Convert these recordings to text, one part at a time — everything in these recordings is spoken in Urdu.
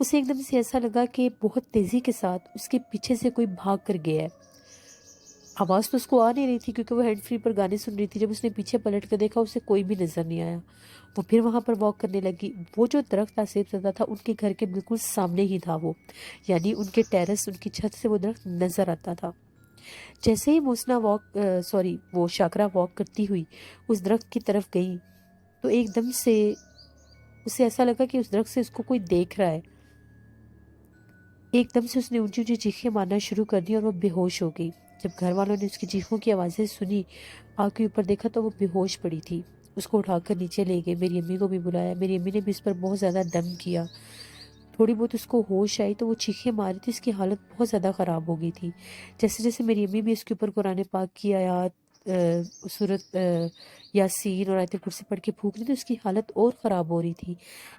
اسے ایک دم سے ایسا لگا کہ بہت تیزی کے ساتھ اس کے پیچھے سے کوئی بھاگ کر گیا ہے۔ آواز تو اس کو آ نہیں رہی تھی کیونکہ وہ ہینڈ فری پر گانے سن رہی تھی۔ جب اس نے پیچھے پلٹ کر دیکھا اسے کوئی بھی نظر نہیں آیا۔ وہ پھر وہاں پر واک کرنے لگی۔ وہ جو درخت آسیب زدہ تھا ان کے گھر کے بالکل سامنے ہی تھا وہ، یعنی ان کے ٹیرس، ان کی چھت سے وہ درخت نظر آتا تھا۔ جیسے ہی وہ شاکرا واک کرتی ہوئی اس درخت کی طرف گئی تو ایک دم سے اسے ایسا لگا کہ اس درخت سے اس کو کوئی دیکھ رہا ہے۔ ایک دم سے اس نے اونچی اونچی چیخیں مارنا شروع کر دی اور وہ بے ہوش ہو گئی۔ جب گھر والوں نے اس کی چیخوں کی آوازیں سنی، آنکھ کے اوپر دیکھا تو وہ بے ہوش پڑی تھی۔ اس کو اٹھا کر نیچے لے گئے، میری امی کو بھی بلایا۔ میری امی نے بھی اس پر بہت زیادہ دم کیا۔ تھوڑی بہت اس کو ہوش آئی تو وہ چیخیں ماری تھی، اس کی حالت بہت زیادہ خراب ہو گئی تھی۔ جیسے جیسے میری امی بھی اس کے اوپر قرآن پاک کی آیات، سورت یاسین اور آیت کرسی پڑھ کے پھونک رہی تھی، اس کی حالت اور خراب ہو رہی تھی۔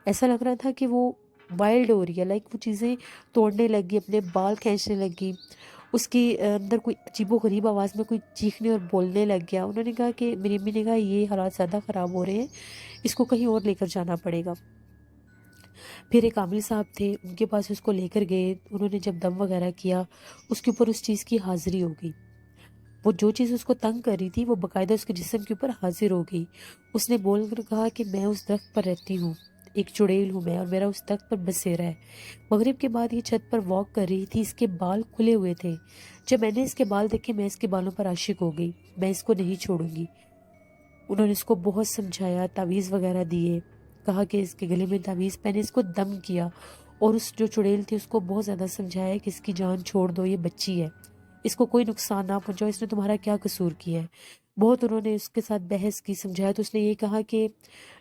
ایسا لگ رہا تھا کہ وہ وائلڈ ہو رہی ہے، لائک وہ چیزیں توڑنے لگی، اپنے بال کھینچنے لگی، اس کی اندر کوئی عجیب و غریب آواز میں کوئی چیخنے اور بولنے لگ گیا۔ انہوں نے کہا کہ میری امی نے کہا یہ حالات زیادہ خراب ہو رہے ہیں، اس کو کہیں اور لے کر جانا پڑے گا۔ پھر ایک عامل صاحب تھے، ان کے پاس اس کو لے کر گئے۔ انہوں نے جب دم وغیرہ کیا اس کے اوپر اس چیز کی حاضری ہو گئی۔ وہ جو چیز اس کو تنگ کر رہی تھی وہ باقاعدہ اس کے جسم کے اوپر حاضر ہو گئی۔ اس نے بول کر کہا کہ میں اس درخت پر رہتی ہوں، ایک چڑیل ہوں میں، اور میرا اس درخت پر بسیرا ہے۔ مغرب کے بعد یہ چھت پر واک کر رہی تھی، اس کے بال کھلے ہوئے تھے۔ جب میں نے اس کے بال دیکھے میں اس کے بالوں پر عاشق ہو گئی، میں اس کو نہیں چھوڑوں گی۔ انہوں نے اس کو بہت سمجھایا، تعویذ وغیرہ دیے، کہا کہ اس کے گلے میں تعویذ پہنے، اس کو دم کیا، اور اس جو چڑیل تھی اس کو بہت زیادہ سمجھایا کہ اس کی جان چھوڑ دو، یہ بچی ہے، اس کو کوئی نقصان نہ پہنچاؤ، اس نے تمہارا کیا قصور کیا ہے۔ بہت انہوں نے اس کے ساتھ بحث کی، سمجھایا، تو اس نے یہ کہا کہ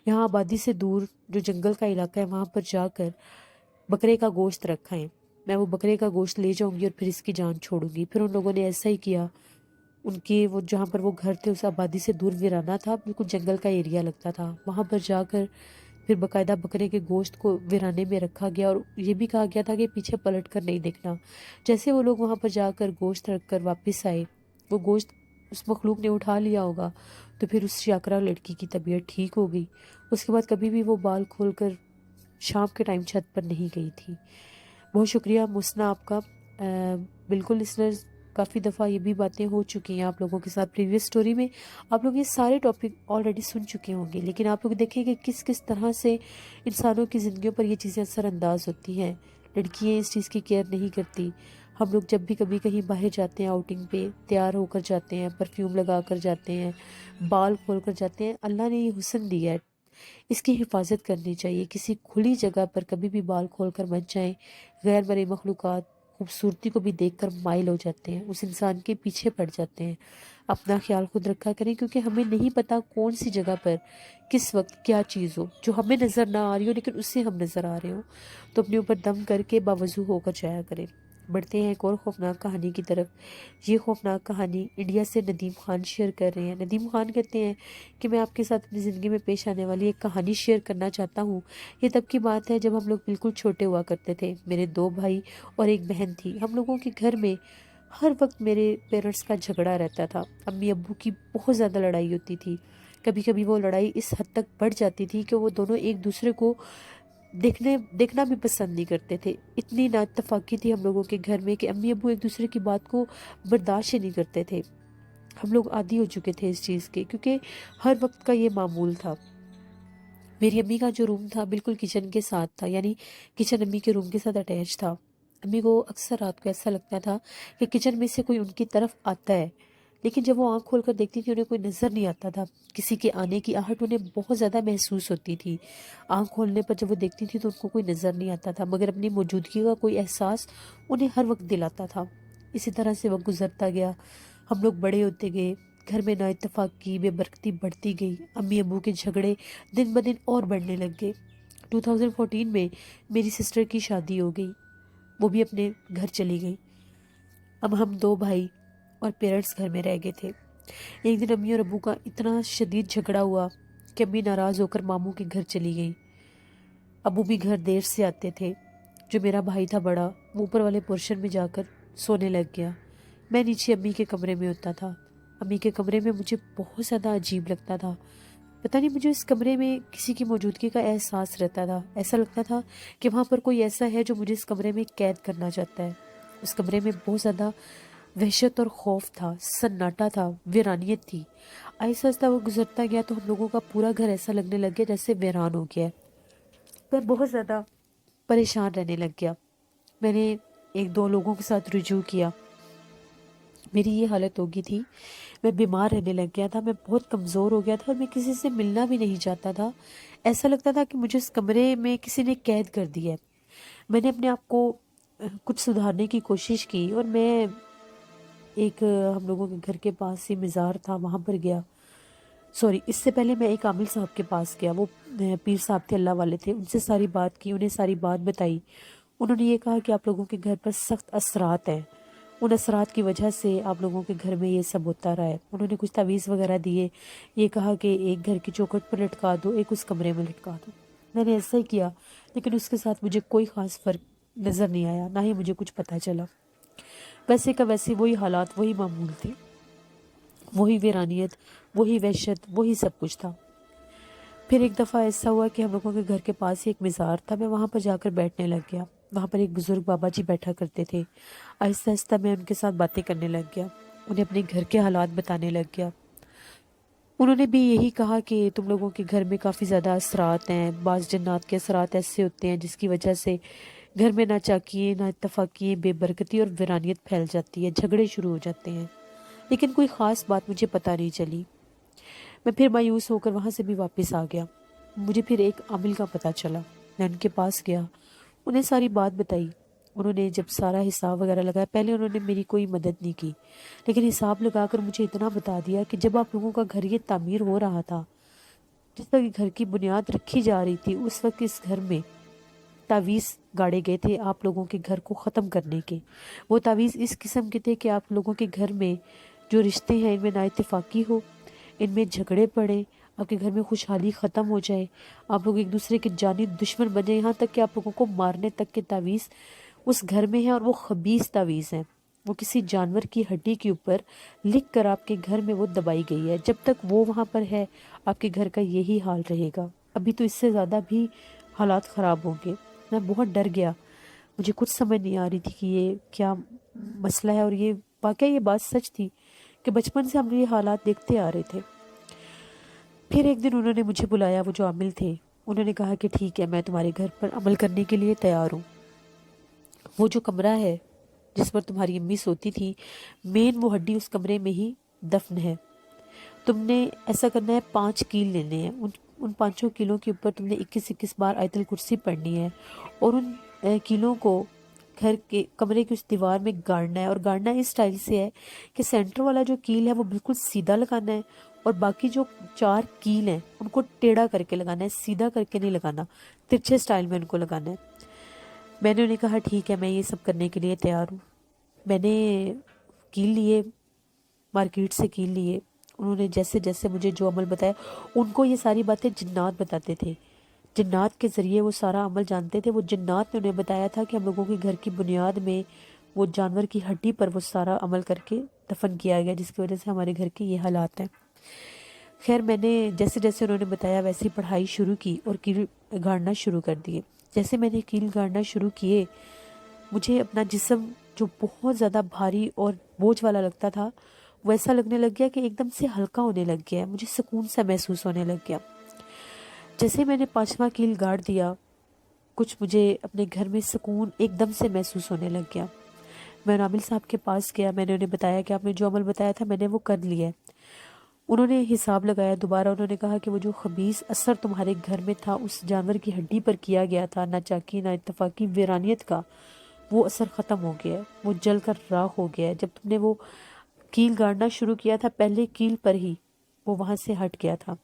یہاں آبادی سے دور جو جنگل کا علاقہ ہے وہاں پر جا کر بکرے کا گوشت رکھا ہے، میں وہ بکرے کا گوشت لے جاؤں گی اور پھر اس کی جان چھوڑوں گی۔ پھر ان لوگوں نے ایسا ہی کیا۔ ان کے وہ جہاں پر وہ گھر تھے اس آبادی سے دور ویرانہ تھا، بالکل جنگل کا ایریا لگتا تھا، وہاں پر جا کر پھر باقاعدہ بکرے کے گوشت کو ویرانے میں رکھا گیا، اور یہ بھی کہا گیا تھا کہ پیچھے پلٹ کر نہیں دیکھنا۔ جیسے وہ لوگ وہاں پر جا کر گوشت رکھ کر واپس آئے، وہ گوشت اس مخلوق نے اٹھا لیا ہوگا، تو پھر اس شاکرا لڑکی کی طبیعت ٹھیک ہو گئی۔ اس کے بعد کبھی بھی وہ بال کھول کر شام کے ٹائم چھت پر نہیں گئی تھی۔ بہت شکریہ مسنا آپ کا۔ بالکل لسنرز، کافی دفعہ یہ بھی باتیں ہو چکی ہیں آپ لوگوں کے ساتھ پریویس سٹوری میں، آپ لوگ یہ سارے ٹاپک آلریڈی سن چکے ہوں گے، لیکن آپ لوگ دیکھیں کہ کس کس طرح سے انسانوں کی زندگیوں پر یہ چیزیں اثر انداز ہوتی ہیں۔ لڑکیاں اس چیز کی کیئر نہیں کرتی۔ ہم لوگ جب بھی کبھی کہیں باہر جاتے ہیں آؤٹنگ پہ، تیار ہو کر جاتے ہیں، پرفیوم لگا کر جاتے ہیں، بال کھول کر جاتے ہیں، اللہ نے یہ حسن دیا ہے، اس کی حفاظت کرنی چاہیے۔ کسی کھلی جگہ پر کبھی بھی بال کھول کر مت جائیں۔ غیر مرئی مخلوقات خوبصورتی کو بھی دیکھ کر مائل ہو جاتے ہیں، اس انسان کے پیچھے پڑ جاتے ہیں۔ اپنا خیال خود رکھا کریں، کیونکہ ہمیں نہیں پتا کون سی جگہ پر کس وقت کیا چیز ہو جو ہمیں نظر نہ آ رہی ہو لیکن اس سے ہم نظر آ رہے ہوں، تو اپنے اوپر دم کر کے باوضو ہو کر جایا کریں۔ بڑھتے ہیں ایک اور خوفناک کہانی کی طرف۔ یہ خوفناک کہانی انڈیا سے ندیم خان شیئر کر رہے ہیں۔ ندیم خان کہتے ہیں کہ میں آپ کے ساتھ اپنی زندگی میں پیش آنے والی ایک کہانی شیئر کرنا چاہتا ہوں۔ یہ تب کی بات ہے جب ہم لوگ بالکل چھوٹے ہوا کرتے تھے، میرے 2 بھائی اور ایک بہن تھی۔ ہم لوگوں کے گھر میں ہر وقت میرے پیرنٹس کا جھگڑا رہتا تھا، امی ابو کی بہت زیادہ لڑائی ہوتی تھی۔ کبھی کبھی وہ لڑائی اس حد تک بڑھ جاتی تھی کہ وہ دونوں ایک دوسرے کو دیکھنا بھی پسند نہیں کرتے تھے۔ اتنی نا اتفاقی تھی ہم لوگوں کے گھر میں کہ امی ابو ایک دوسرے کی بات کو برداشت ہی نہیں کرتے تھے۔ ہم لوگ عادی ہو چکے تھے اس چیز کے، کیونکہ ہر وقت کا یہ معمول تھا۔ میری امی کا جو روم تھا بالکل کچن کے ساتھ تھا، یعنی کچن امی کے روم کے ساتھ اٹیچ تھا۔ امی کو اکثر رات کو ایسا لگتا تھا کہ کچن میں سے کوئی ان کی طرف آتا ہے، لیکن جب وہ آنکھ کھول کر دیکھتی تھی انہیں کوئی نظر نہیں آتا تھا۔ کسی کے آنے کی آہٹ انہیں بہت زیادہ محسوس ہوتی تھی۔ آنکھ کھولنے پر جب وہ دیکھتی تھی تو ان کو کوئی نظر نہیں آتا تھا، مگر اپنی موجودگی کا کوئی احساس انہیں ہر وقت دلاتا تھا۔ اسی طرح سے وقت گزرتا گیا، ہم لوگ بڑے ہوتے گئے، گھر میں نا اتفاقی بے برکتی بڑھتی گئی، امی ابو کے جھگڑے دن بدن اور بڑھنے لگ گئے۔ 2014 میں میری سسٹر کی شادی ہو گئی، وہ بھی اپنے گھر چلی گئی۔ اب ہم 2 بھائی اور پیرنٹس گھر میں رہ گئے تھے۔ ایک دن امی اور ابو کا اتنا شدید جھگڑا ہوا کہ امی ناراض ہو کر ماموں کے گھر چلی گئی۔ ابو بھی گھر دیر سے آتے تھے۔ جو میرا بھائی تھا بڑا، وہ اوپر والے پورشن میں جا کر سونے لگ گیا۔ میں نیچے امی کے کمرے میں ہوتا تھا۔ امی کے کمرے میں مجھے بہت زیادہ عجیب لگتا تھا۔ پتہ نہیں مجھے اس کمرے میں کسی کی موجودگی کا احساس رہتا تھا، ایسا لگتا تھا کہ وہاں پر کوئی ایسا ہے جو مجھے اس کمرے میں قید کرنا چاہتا ہے۔ اس کمرے میں بہت زیادہ وحشت اور خوف تھا، سناٹا تھا، ویرانیت تھی۔ آہستہ آہستہ وہ گزرتا گیا تو ہم لوگوں کا پورا گھر ایسا لگنے لگ گیا جیسے ویران ہو گیا ہے۔ میں بہت زیادہ پریشان رہنے لگ گیا۔ میں نے ایک دو لوگوں کے ساتھ رجوع کیا، میری یہ حالت ہو گئی تھی، میں بیمار رہنے لگ گیا تھا، میں بہت کمزور ہو گیا تھا اور میں کسی سے ملنا بھی نہیں چاہتا تھا۔ ایسا لگتا تھا کہ مجھے اس کمرے میں کسی نے قید کر دیا ہے۔ میں نے اپنے آپ کو کچھ سدھارنے کی کوشش کی اور میں ایک ہم لوگوں کے گھر کے پاس ہی مزار تھا وہاں پر گیا۔ سوری، اس سے پہلے میں ایک عامل صاحب کے پاس گیا، وہ پیر صاحب تھے، اللہ والے تھے، ان سے ساری بات کی، انہیں ساری بات بتائی۔ انہوں نے یہ کہا کہ آپ لوگوں کے گھر پر سخت اثرات ہیں، ان اثرات کی وجہ سے آپ لوگوں کے گھر میں یہ سب ہوتا رہا ہے۔ انہوں نے کچھ تعویذ وغیرہ دیے، یہ کہا کہ ایک گھر کی چوکھٹ پر لٹکا دو، ایک اس کمرے میں لٹکا دو۔ میں نے ایسا ہی کیا، لیکن اس کے ساتھ مجھے کوئی خاص فرق نظر نہیں آیا، نہ ہی مجھے کچھ پتہ چلا۔ ویسے کا ویسے وہی حالات، وہی معمول تھے، وہی ویرانیت، وہی وحشت، وہی سب کچھ تھا۔ پھر ایک دفعہ ایسا ہوا کہ ہم لوگوں کے گھر کے پاس ہی ایک مزار تھا، میں وہاں پر جا کر بیٹھنے لگ گیا۔ وہاں پر ایک بزرگ بابا جی بیٹھا کرتے تھے۔ آہستہ آہستہ میں ان کے ساتھ باتیں کرنے لگ گیا، انہیں اپنے گھر کے حالات بتانے لگ گیا۔ انہوں نے بھی یہی کہا کہ تم لوگوں کے گھر میں کافی زیادہ اثرات ہیں، بعض جنات کے اثرات ایسے ہوتے ہیں جس کی وجہ سے گھر میں ناچاکیے، نا اتفاقیے، بے برکتی اور ویرانیت پھیل جاتی ہے، جھگڑے شروع ہو جاتے ہیں۔ لیکن کوئی خاص بات مجھے پتہ نہیں چلی۔ میں پھر مایوس ہو کر وہاں سے بھی واپس آ گیا۔ مجھے پھر ایک عامل کا پتہ چلا، میں ان کے پاس گیا، انہیں ساری بات بتائی۔ انہوں نے جب سارا حساب وغیرہ لگایا، پہلے انہوں نے میری کوئی مدد نہیں کی، لیکن حساب لگا کر مجھے اتنا بتا دیا کہ جب آپ لوگوں کا گھر یہ تعمیر ہو رہا تھا، جس وقت گھر کی بنیاد رکھی جا رہی تھی، اس وقت اس گھر میں تعویذ گاڑے گئے تھے آپ لوگوں کے گھر کو ختم کرنے کے۔ وہ تعویذ اس قسم کے تھے کہ آپ لوگوں کے گھر میں جو رشتے ہیں ان میں نا اتفاقی ہو، ان میں جھگڑے پڑے، آپ کے گھر میں خوشحالی ختم ہو جائے، آپ لوگ ایک دوسرے کے جانی دشمن بنے، یہاں تک کہ آپ لوگوں کو مارنے تک کے تعویذ اس گھر میں ہیں، اور وہ خبیث تعویذ ہیں۔ وہ کسی جانور کی ہڈی کے اوپر لکھ کر آپ کے گھر میں وہ دبائی گئی ہے۔ جب تک وہ وہاں پر ہے آپ کے گھر کا یہی حال رہے گا، ابھی تو اس سے زیادہ بھی حالات خراب ہوں گے۔ میں بہت ڈر گیا، مجھے کچھ سمجھ نہیں آ رہی تھی کہ یہ کیا مسئلہ ہے، اور یہ واقعی یہ بات سچ تھی کہ بچپن سے ہم یہ حالات دیکھتے آ رہے تھے۔ پھر ایک دن انہوں نے مجھے بلایا، وہ جو عامل تھے، انہوں نے کہا کہ ٹھیک ہے، میں تمہارے گھر پر عمل کرنے کے لیے تیار ہوں۔ وہ جو کمرہ ہے جس پر تمہاری امی سوتی تھی، مین وہ ہڈی اس کمرے میں ہی دفن ہے۔ تم نے ایسا کرنا ہے، 5 کیل لینے ہیں، ان 5 کیلوں کے اوپر تم نے 21 بار آیت الکرسی پڑھنی ہے، اور ان کیلوں کو گھر کے کمرے کی اس دیوار میں گاڑنا ہے، اور گاڑنا اس سٹائل سے ہے کہ سینٹر والا جو کیل ہے وہ بالکل سیدھا لگانا ہے، اور باقی جو 4 کیل ہیں ان کو ٹیڑھا کر کے لگانا ہے، سیدھا کر کے نہیں لگانا، ترچھے سٹائل میں ان کو لگانا ہے۔ میں نے انہیں کہا ٹھیک ہے، میں یہ سب کرنے کے لیے تیار ہوں۔ میں نے کیل لیے، مارکیٹ سے کیل لیے۔ انہوں نے جیسے جیسے مجھے جو عمل بتایا، ان کو یہ ساری باتیں جنات بتاتے تھے، جنات کے ذریعے وہ سارا عمل جانتے تھے۔ وہ جنات نے انہیں بتایا تھا کہ ہم لوگوں کے گھر کی بنیاد میں وہ جانور کی ہڈی پر وہ سارا عمل کر کے دفن کیا گیا، جس کی وجہ سے ہمارے گھر کے یہ حالات ہیں۔ خیر، میں نے جیسے جیسے انہوں نے بتایا ویسی پڑھائی شروع کی اور کیل گاڑنا شروع کر دیے۔ جیسے میں نے کیل گاڑنا شروع کیے، مجھے اپنا جسم جو بہت زیادہ بھاری اور بوجھ والا لگتا تھا، وہ ایسا لگنے لگ گیا کہ ایک دم سے ہلکا ہونے لگ گیا، مجھے سکون سا محسوس ہونے لگ گیا۔ جیسے میں نے 5واں کیل گاڑ دیا، کچھ مجھے اپنے گھر میں سکون ایک دم سے محسوس ہونے لگ گیا۔ میں عامل صاحب کے پاس گیا، میں نے انہیں بتایا کہ آپ نے جو عمل بتایا تھا میں نے وہ کر لیا ہے۔ انہوں نے حساب لگایا دوبارہ، انہوں نے کہا کہ وہ جو خبیث اثر تمہارے گھر میں تھا، اس جانور کی ہڈی پر کیا گیا تھا، نہ چاکی نہ اتفاقی ویرانیت کا، وہ اثر ختم ہو گیا ہے، وہ جل کر راکھ ہو گیا ہے۔ جب تم نے وہ کیل گاڑنا شروع کیا تھا، پہلے کیل پر ہی وہ وہاں سے ہٹ گیا تھا۔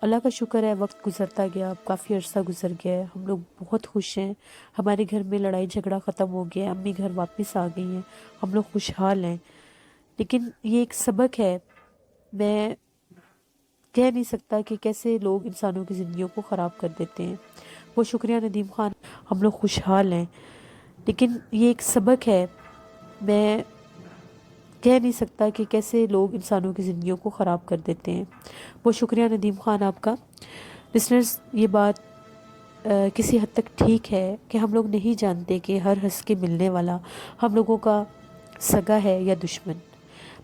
اللہ کا شکر ہے، وقت گزرتا گیا، کافی عرصہ گزر گیا ہے، ہم لوگ بہت خوش ہیں، ہمارے گھر میں لڑائی جھگڑا ختم ہو گیا ہے، امی گھر واپس آ گئی ہیں، ہم لوگ خوشحال ہیں۔ لیکن یہ ایک سبق ہے، میں کہہ نہیں سکتا کہ کیسے لوگ انسانوں کی زندگیوں کو خراب کر دیتے ہیں۔ وہ شکریہ ندیم خان، ہم لوگ خوشحال ہیں، لیکن یہ ایک سبق ہے۔ میں کہہ نہیں سکتا کہ کیسے لوگ انسانوں کی زندگیوں کو خراب کر دیتے ہیں۔ بہت شکریہ ندیم خان آپ کا۔ لسنرز، یہ بات کسی حد تک ٹھیک ہے کہ ہم لوگ نہیں جانتے کہ ہر ہنس کے ملنے والا ہم لوگوں کا سگا ہے یا دشمن۔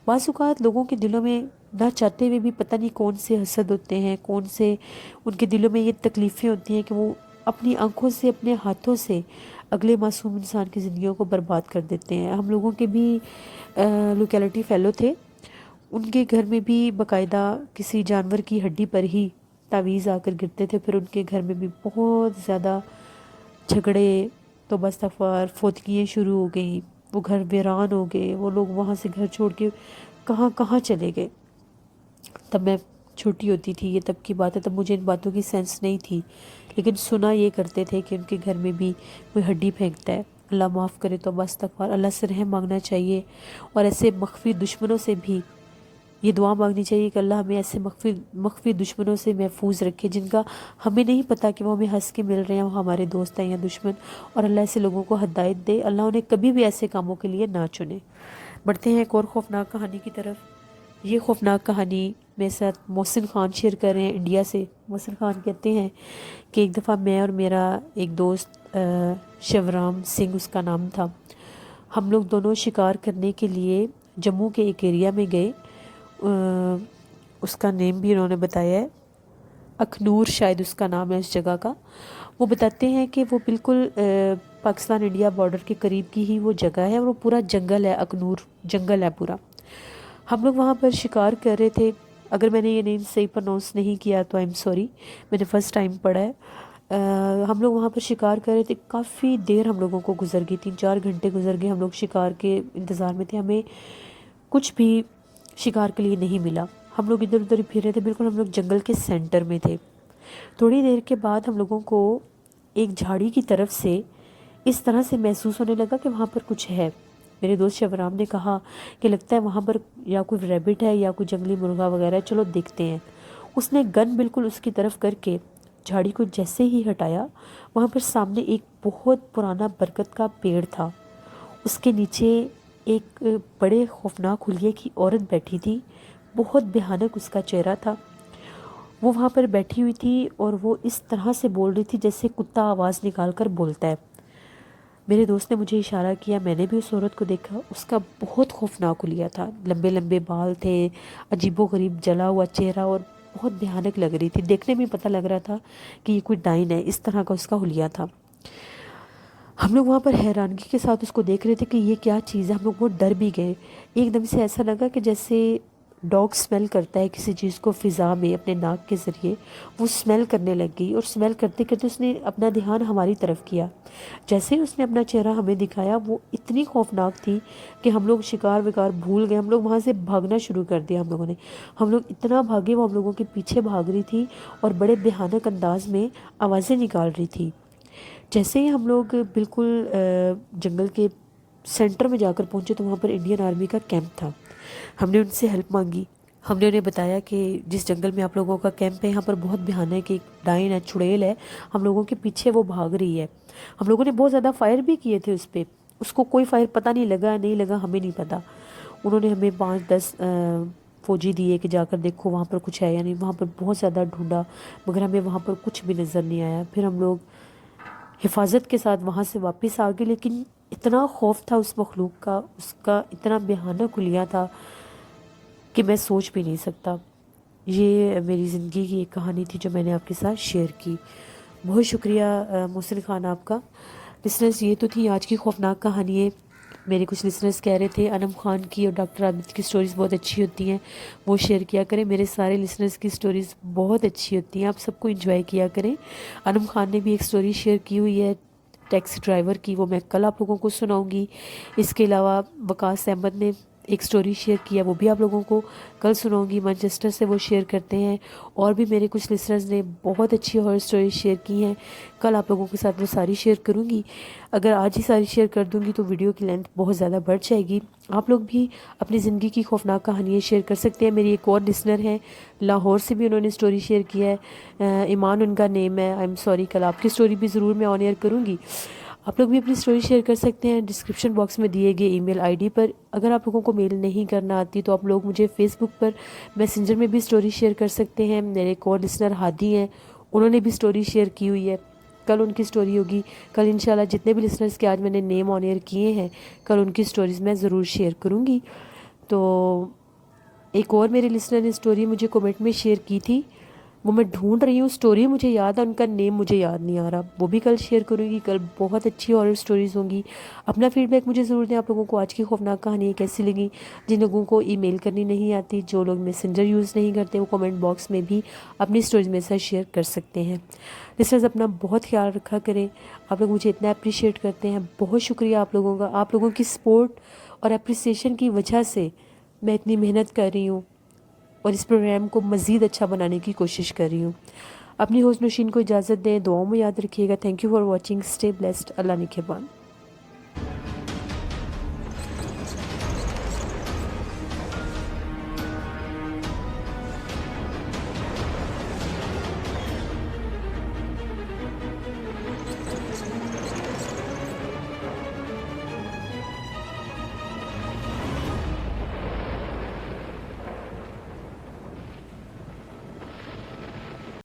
بعض اوقات لوگوں کے دلوں میں نہ چاہتے ہوئے بھی پتہ نہیں کون سے حسد ہوتے ہیں، کون سے ان کے دلوں میں یہ تکلیفیں ہوتی ہیں کہ وہ اپنی آنکھوں سے، اپنے ہاتھوں سے اگلے معصوم انسان کی زندگیوں کو برباد کر دیتے ہیں۔ ہم لوگوں کے بھی لوکیلٹی فیلو تھے، ان کے گھر میں بھی باقاعدہ کسی جانور کی ہڈی پر ہی تعویذ آ کر گرتے تھے، پھر ان کے گھر میں بھی بہت زیادہ جھگڑے، توبہ استغفار، فوتگیاں شروع ہو گئیں، وہ گھر ویران ہو گئے، وہ لوگ وہاں سے گھر چھوڑ کے کہاں کہاں چلے گئے۔ تب میں چھوٹی ہوتی تھی، یہ تب کی بات ہے، تب مجھے ان باتوں کی سینس نہیں تھی، لیکن سنا یہ کرتے تھے کہ ان کے گھر میں بھی کوئی ہڈی پھینکتا ہے۔ اللہ معاف کرے، توبہ استغفار، اللہ سے رحم مانگنا چاہیے، اور ایسے مخفی دشمنوں سے بھی یہ دعا مانگنی چاہیے کہ اللہ ہمیں ایسے مخفی دشمنوں سے محفوظ رکھے جن کا ہمیں نہیں پتہ کہ وہ ہمیں ہنس کے مل رہے ہیں، وہ ہمارے دوست ہیں یا دشمن، اور اللہ ایسے لوگوں کو ہدایت دے، اللہ انہیں کبھی بھی ایسے کاموں کے لیے نہ چنے۔ بڑھتے ہیں ایک اور خوفناک کہانی کی طرف۔ یہ خوفناک کہانی میرے ساتھ محسن خان شیئر کر رہے ہیں انڈیا سے۔ محسن خان کہتے ہیں کہ ایک دفعہ میں اور میرا ایک دوست شیورام سنگھ اس کا نام تھا، ہم لوگ دونوں شکار کرنے کے لیے جموں کے ایک ایریا میں گئے، اس کا نیم بھی انہوں نے بتایا ہے، اخنور شاید اس کا نام ہے اس جگہ کا۔ وہ بتاتے ہیں کہ وہ بالکل پاکستان انڈیا بارڈر کے قریب کی ہی وہ جگہ ہے، اور وہ پورا جنگل ہے، اخنور جنگل ہے پورا۔ ہم لوگ وہاں پر شکار کر رہے تھے، اگر میں نے یہ نیم صحیح پروناؤنس نہیں کیا تو آئی ایم سوری، میں نے فرسٹ ٹائم پڑھا ہے۔ ہم لوگ وہاں پر شکار کر رہے تھے، کافی دیر ہم لوگوں کو گزر گئی، 3-4 گھنٹے گزر گئے، ہم لوگ شکار کے انتظار میں تھے، ہمیں کچھ بھی شکار کے لیے نہیں ملا۔ ہم لوگ ادھر ادھر پھر رہے تھے، بالکل ہم لوگ جنگل کے سینٹر میں تھے۔ تھوڑی دیر کے بعد ہم لوگوں کو ایک جھاڑی کی طرف سے اس طرح سے محسوس ہونے لگا کہ وہاں پر کچھ ہے۔ میرے دوست شیورام نے کہا کہ لگتا ہے وہاں پر یا کوئی ریبٹ ہے یا کوئی جنگلی مرغا وغیرہ ہے، چلو دیکھتے ہیں۔ اس نے گن بالکل اس کی طرف کر کے جھاڑی کو جیسے ہی ہٹایا، وہاں پر سامنے ایک بہت پرانا برگد کا پیڑ تھا، اس کے نیچے ایک بڑے خوفناک حلیے کی عورت بیٹھی تھی، بہت بھیانک اس کا چہرہ تھا۔ وہ وہاں پر بیٹھی ہوئی تھی اور وہ اس طرح سے بول رہی تھی جیسے کتا آواز نکال کر بولتا ہے۔ میرے دوست نے مجھے اشارہ کیا، میں نے بھی اس عورت کو دیکھا، اس کا بہت خوفناک حلیہ تھا، لمبے لمبے بال تھے، عجیب و غریب جلا ہوا چہرہ، اور بہت بھیانک لگ رہی تھی، دیکھنے میں پتہ لگ رہا تھا کہ یہ کوئی ڈائن ہے، اس طرح کا اس کا حلیہ تھا۔ ہم لوگ وہاں پر حیرانگی کے ساتھ اس کو دیکھ رہے تھے کہ یہ کیا چیز ہے، ہم لوگ بہت ڈر بھی گئے۔ ایک دم سے ایسا لگا کہ جیسے ڈاگ سمیل کرتا ہے کسی چیز کو فضا میں اپنے ناک کے ذریعے، وہ سمیل کرنے لگ گئی، اور سمیل کرتے کرتے اس نے اپنا دھیان ہماری طرف کیا۔ جیسے ہی اس نے اپنا چہرہ ہمیں دکھایا، وہ اتنی خوفناک تھی کہ ہم لوگ شکار وکار بھول گئے، ہم لوگ وہاں سے بھاگنا شروع کر دیا ہم لوگوں نے۔ ہم لوگ اتنا بھاگے، وہ ہم لوگوں کے پیچھے بھاگ رہی تھی اور بڑے بھیانک انداز میں آوازیں نکال رہی تھی۔ جیسے ہی ہم لوگ بالکل جنگل کے سینٹر میں جا کر پہنچے تو وہاں پر انڈین آرمی کا کیمپ تھا۔ ہم نے ان سے ہیلپ مانگی، ہم نے انہیں بتایا کہ جس جنگل میں آپ لوگوں کا کیمپ ہے، یہاں پر بہت بھیانک ایک ڈائن ہے، چڑیل ہے، ہم لوگوں کے پیچھے وہ بھاگ رہی ہے۔ ہم لوگوں نے بہت زیادہ فائر بھی کیے تھے اس پہ، اس کو کوئی فائر پتہ نہیں لگا، نہیں لگا ہمیں نہیں پتہ۔ انہوں نے ہمیں 5-10 فوجی دیے کہ جا کر دیکھو وہاں پر کچھ ہے یا نہیں، وہاں پر بہت زیادہ ڈھونڈا مگر ہمیں وہاں پر کچھ بھی نظر نہیں آیا۔ پھر ہم لوگ حفاظت کے ساتھ وہاں سے واپس آ گئے، لیکن اتنا خوف تھا اس مخلوق کا، اس کا اتنا بھیانک حلیہ تھا کہ میں سوچ بھی نہیں سکتا۔ یہ میری زندگی کی ایک کہانی تھی جو میں نے آپ کے ساتھ شیئر کی۔ بہت شکریہ محسن خان آپ کا۔ لسنرز، یہ تو تھی آج کی خوفناک کہانی ہے۔ میرے کچھ لسنرز کہہ رہے تھے انم خان کی اور ڈاکٹر عابد کی سٹوریز بہت اچھی ہوتی ہیں، وہ شیئر کیا کریں۔ میرے سارے لسنرز کی سٹوریز بہت اچھی ہوتی ہیں، آپ سب کو انجوائے کیا کریں۔ انم خان نے بھی ایک سٹوری شیئر کی ہوئی ہے ٹیکسی ڈرائیور کی، وہ میں کل آپ لوگوں کو سناؤں گی۔ اس کے علاوہ وقاص احمد نے ایک سٹوری شیئر کیا، وہ بھی آپ لوگوں کو کل سناؤں گی، مانچسٹر سے وہ شیئر کرتے ہیں۔ اور بھی میرے کچھ لسنرز نے بہت اچھی ہارر سٹوری شیئر کی ہیں، کل آپ لوگوں کے ساتھ وہ ساری شیئر کروں گی۔ اگر آج ہی ساری شیئر کر دوں گی تو ویڈیو کی لینتھ بہت زیادہ بڑھ جائے گی۔ آپ لوگ بھی اپنی زندگی کی خوفناک کہانیاں شیئر کر سکتے ہیں۔ میری ایک اور لسنر ہیں لاہور سے، بھی انہوں نے سٹوری شیئر کیا ہے، ایمان ان کا نیم ہے، آئی ایم سوری، کل آپ کی سٹوری بھی ضرور میں آن ایئر کروں گی۔ آپ لوگ بھی اپنی اسٹوری شیئر کر سکتے ہیں ڈسکرپشن باکس میں دیے گئے ای میل آئی ڈی پر۔ اگر آپ لوگوں کو میل نہیں کرنا آتی تو آپ لوگ مجھے فیس بک پر میسنجر میں بھی اسٹوری شیئر کر سکتے ہیں۔ میرے ایک اور لسنر ہادی ہیں، انہوں نے بھی اسٹوری شیئر کی ہوئی ہے، کل ان کی اسٹوری ہوگی۔ کل انشاءاللہ جتنے بھی لسنرز کے آج میں نے نیم آن ایئر کیے ہیں، کل ان کی اسٹوریز میں ضرور شیئر کروں گی۔ تو ایک اور میرے لسنر نے اسٹوری مجھے کومنٹ میں شیئر کی تھی، وہ میں ڈھونڈ رہی ہوں، اسٹوری مجھے یاد ہے، ان کا نیم مجھے یاد نہیں آ رہا، وہ بھی کل شیئر کروں گی۔ کل بہت اچھی ہارر اسٹوریز ہوں گی۔ اپنا فیڈ بیک مجھے ضرور دیں، آپ لوگوں کو آج کی خوفناک کہانی کیسی لگی۔ جن لوگوں کو ای میل کرنی نہیں آتی، جو لوگ میسنجر یوز نہیں کرتے، وہ کمنٹ باکس میں بھی اپنی اسٹوریز میں سے شیئر کر سکتے ہیں۔ لسنرز اپنا بہت خیال رکھا کریں، آپ لوگ مجھے اتنا اپریشیٹ کرتے ہیں، بہت شکریہ آپ لوگوں کا۔ آپ لوگوں کی سپورٹ اور اپریسیشن کی وجہ سے میں اتنی محنت کر رہی ہوں اور اس پروگرام کو مزید اچھا بنانے کی کوشش کر رہی ہوں۔ اپنی ہوسٹ نوشین کو اجازت دیں، دعاؤں میں یاد رکھیے گا۔ Thank you for watching, stay blessed, اللہ نگہبان۔